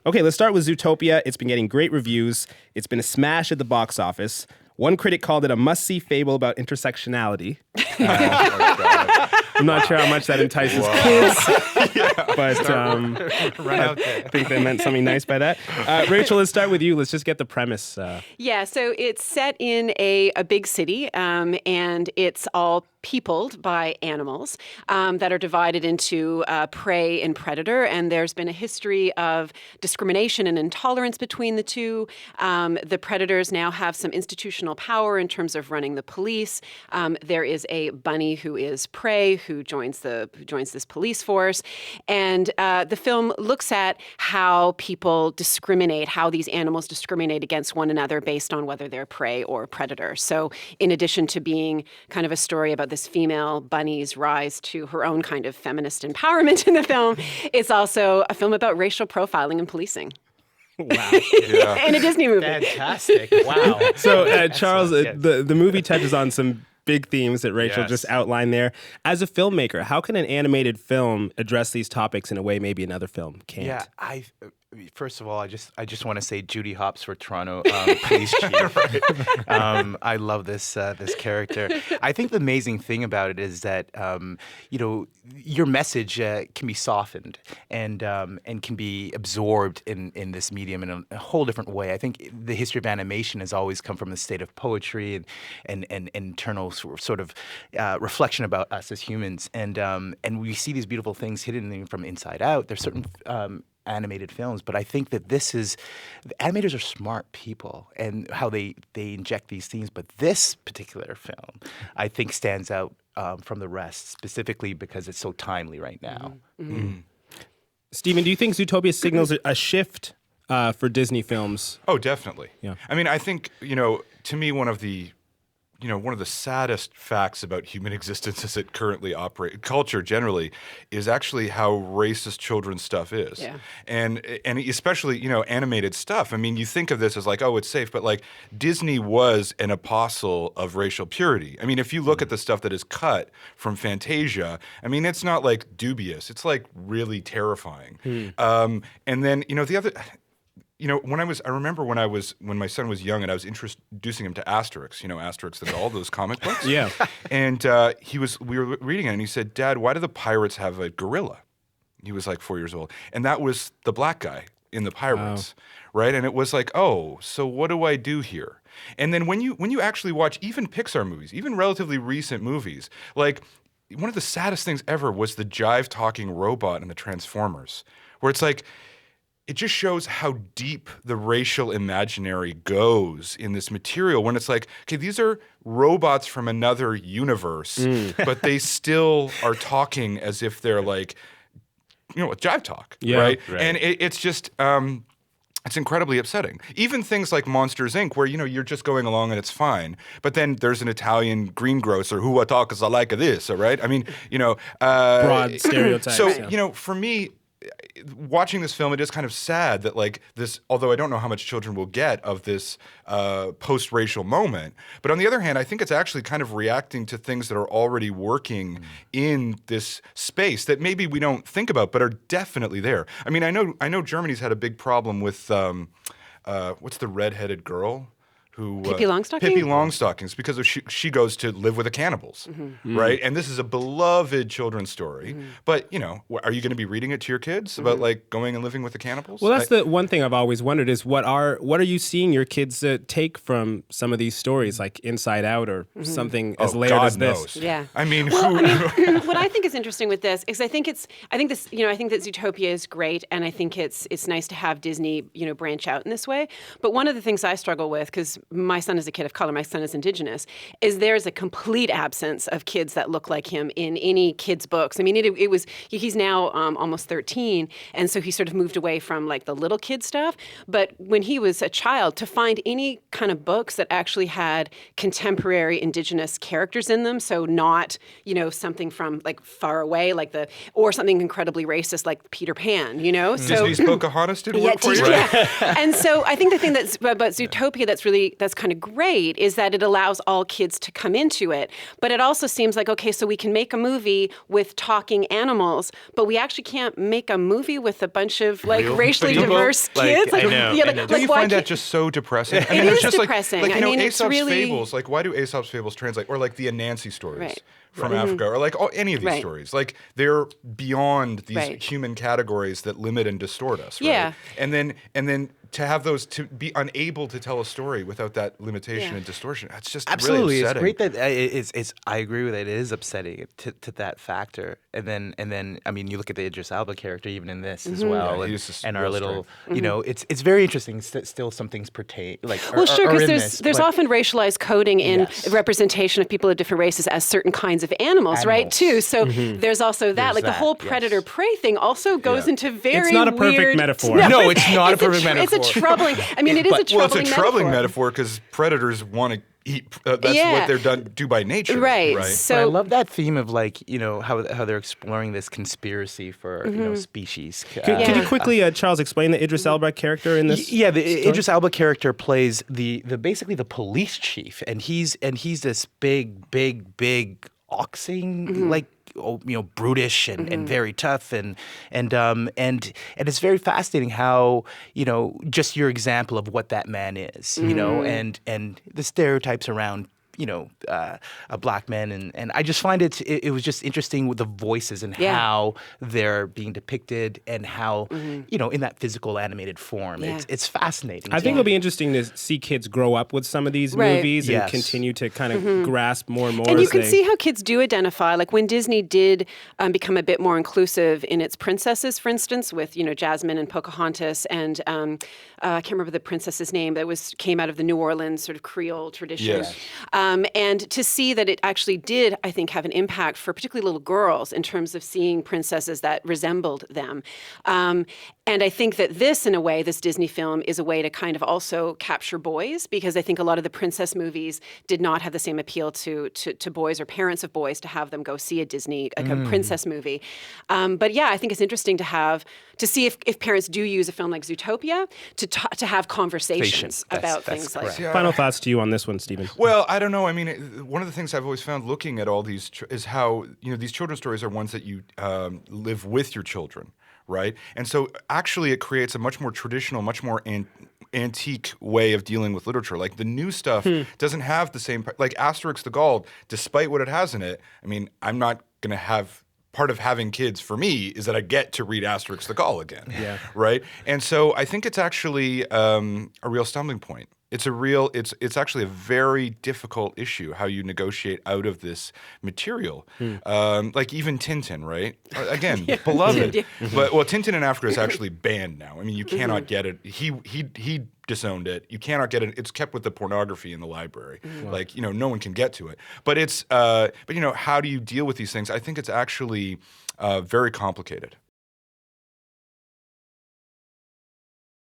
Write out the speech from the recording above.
Okay, let's start with Zootopia. It's been getting great reviews. It's been a smash at the box office. One critic called it a must-see fable about intersectionality. Oh my God. I'm not sure how much that entices kids, but Run out there. I think they meant something nice by that. Rachel, let's start with you. Let's just get the premise. Yeah, so it's set in a big city, and it's all peopled by animals that are divided into prey and predator. And there's been a history of discrimination and intolerance between the two. The predators now have some institutional power in terms of running the police. There is a bunny who is prey who joins this police force. And the film looks at how people discriminate, how these animals discriminate against one another based on whether they're prey or predator. So in addition to being kind of a story about this female bunny's rise to her own kind of feminist empowerment in the film, it's also a film about racial profiling and policing. Wow. Yeah. In a Disney movie. Fantastic. Wow. So, Charles, Yes. the movie touches on some big themes that Rachel Yes. just outlined there. As a filmmaker, how can an animated film address these topics in a way maybe another film can't? Yeah, first of all, I just want to say Judy Hopps for Toronto Police Chief. I love this character. I think the amazing thing about it is that your message can be softened and can be absorbed in this medium in a whole different way. I think the history of animation has always come from the state of poetry and internal sort of reflection about us as humans, and we see these beautiful things hidden from inside out. There's certain animated films, but I think that the animators are smart people and how they inject these themes. But this particular film, I think, stands out from the rest, specifically because it's so timely right now. Mm-hmm. Mm-hmm. Stephen, do you think Zootopia signals a shift for Disney films? Oh, definitely. Yeah. I mean, I think, to me, one of the saddest facts about human existence as it currently operates, culture generally, is actually how racist children's stuff is. Yeah. And especially, animated stuff. I mean, you think of this as like, oh, it's safe, but like Disney was an apostle of racial purity. I mean, if you look at the stuff that is cut from Fantasia, I mean, it's not like dubious. It's like really terrifying. And then, the other... I remember when my son was young and I was introducing him to Asterix, Asterix and all those comic books. Yeah. And we were reading it and he said, "Dad, why do the pirates have a gorilla?" He was like 4 years old. And that was the black guy in the Pirates, right? And it was like, oh, so what do I do here? And then when you actually watch even Pixar movies, even relatively recent movies, like one of the saddest things ever was the jive-talking robot in the Transformers, where it's like, it just shows how deep the racial imaginary goes in this material when it's like, okay, these are robots from another universe, but they still are talking as if they're like, jive talk, right? And it's just, it's incredibly upsetting. Even things like Monsters, Inc., where, you're just going along and it's fine. But then there's an Italian greengrocer who talks like this, all right? I mean, broad stereotypes. So, yeah. For me, watching this film, it is kind of sad that like this, although I don't know how much children will get of this post-racial moment, but on the other hand, I think it's actually kind of reacting to things that are already working in this space that maybe we don't think about, but are definitely there. I mean, I know Germany's had a big problem with, what's the redheaded girl? Pippi Longstocking? Pippi Longstockings, because she goes to live with the cannibals, right? And this is a beloved children's story. But, are you going to be reading it to your kids about like going and living with the cannibals? Well, that's the one thing I've always wondered is what are you seeing your kids take from some of these stories, like Inside Out or something as layered God as this? knows. Yeah. I mean, What I think is interesting with this is I think that Zootopia is great, and I think it's nice to have Disney, branch out in this way. But one of the things I struggle with, because my son is a kid of color, my son is Indigenous, is there's a complete absence of kids that look like him in any kids' books. I mean, he's now almost 13, and so he sort of moved away from like the little kid stuff. But when he was a child, to find any kind of books that actually had contemporary Indigenous characters in them, so not, something from like far away, or something incredibly racist like Peter Pan, So Disney's Pocahontas didn't work for you? Yeah. And so I think the thing that's about Zootopia that's really kind of great is that it allows all kids to come into it. But it also seems like, okay, so we can make a movie with talking animals, but we actually can't make a movie with a bunch of like racially diverse kids. I know. Don't you find that just so depressing? I mean, is it's just depressing. Like, you know, it's Aesop's really... fables. Like, why do Aesop's fables translate? Or like the Anansi stories. Right. From Africa, or like any of these stories, like they're beyond these human categories that limit and distort us, right? Yeah. And then to have those to be unable to tell a story without that limitation and distortion, that's just absolutely. really upsetting. It's great that it's. I agree with it. It is upsetting to that factor. And then I mean, you look at the Idris Elba character even in this as well, and our little, you know, it's very interesting. Still, some things pertain like well, sure, because there's often racialized coding in representation of people of different races as certain kinds of animals, right? Too. So there's also that. Like the whole predator prey thing also goes into very It's not a perfect weird... metaphor. No, it's not a perfect metaphor. It's a troubling. I mean, it is a troubling Well, it's a troubling metaphor. metaphor because predators want to eat. That's what they're do by nature. Right. Right. So But I love that theme of like, you know, how they're exploring this conspiracy for you know, species. Can you quickly, Charles, explain the Idris Elba character in this? Yeah, the Idris Elba character plays the basically the police chief, and he's this big oxing like, you know, brutish and very tough and it's very fascinating how, you know, just your example of what that man is, you know, and the stereotypes around, you know, a black man, and I just find it was just interesting with the voices and how they're being depicted and how, you know, in that physical animated form. It's fascinating. I think it'll be interesting to see kids grow up with some of these movies and continue to kind of grasp more and more. And you can see how kids do identify. Like when Disney did become a bit more inclusive in its princesses, for instance, with, you know, Jasmine and Pocahontas, and I can't remember the princess's name that came out of the New Orleans sort of Creole tradition. Yes. And to see that it actually did, I think, have an impact for particularly little girls in terms of seeing princesses that resembled them. And I think that this, in a way, this Disney film is a way to kind of also capture boys, because I think a lot of the princess movies did not have the same appeal to boys or parents of boys to have them go see a Disney, a princess movie. But yeah, I think it's interesting to see if parents do use a film like Zootopia to have conversations about things like that. Final thoughts to you on this one, Stephen. Well, I don't know. I mean, one of the things I've always found looking at all these is how, you know, these children's stories are ones that you live with your children, right? And so actually it creates a much more traditional, much more antique way of dealing with literature. Like the new stuff doesn't have the same, like Asterix the Gaul, despite what it has in it. I mean, I'm not going to have, part of having kids for me is that I get to read Asterix the Gaul again, right? And so I think it's actually a real stumbling point. It's actually a very difficult issue how you negotiate out of this material. Like even Tintin, right? Again, beloved. But Tintin in Africa is actually banned now. I mean, you cannot get it. He disowned it. You cannot get it. It's kept with the pornography in the library. Like, you know, no one can get to it. But it's but you know, how do you deal with these things? I think it's actually very complicated.